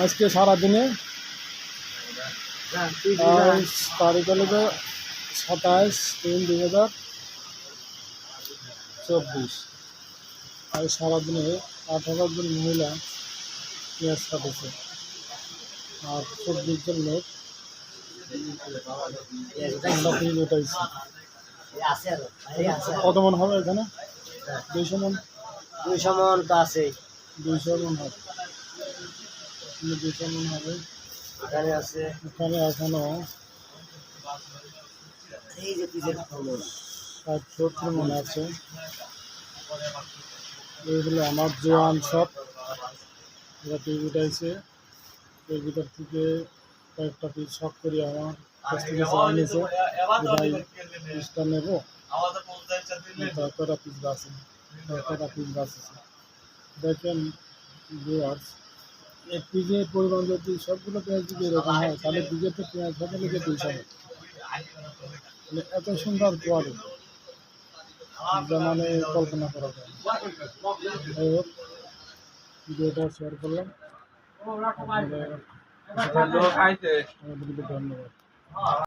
আজকে সারাদিনে তারিখ হলো 27/3/2024। আর সারাদিনে 18 জন মহিলা পেঁয়াজ কাটেছে আর 24 জন লোক পিস উঠাইছে। কত মন হবে এখানে? 200 মন। 200 মন তো আছে। 200 মন হবে। 200 মন হবে। এখানে আছে, এখানে এখনো এই যে পিসের খবর 60-70 মন আছে। এইগুলো আমার জোয়ান সব এরা পিস উঠাইছে। এর ভিতর থেকে কয়েকটা পিস শখ করি আমার কাছ থেকে চাই নিয়েছে ভাই পিসটা নেবো। কয়টা পিস বাঁচে, কয়টা পিস বাঁচেছে দেখেন ভিউয়ার্স। এক পিসের পরিমাণ যদি সবগুলো পেঁয়াজ যদি এরকম হয় তাহলে বিঘেতে পেঁয়াজ হবে লিখে 200 মানে এত সুন্দর কোয়ালিটি যা মানে কল্পনা করা যায়। যাই হোক, ভিডিওটা শেয়ার করলাম। আপনাদের ধন্যবাদ।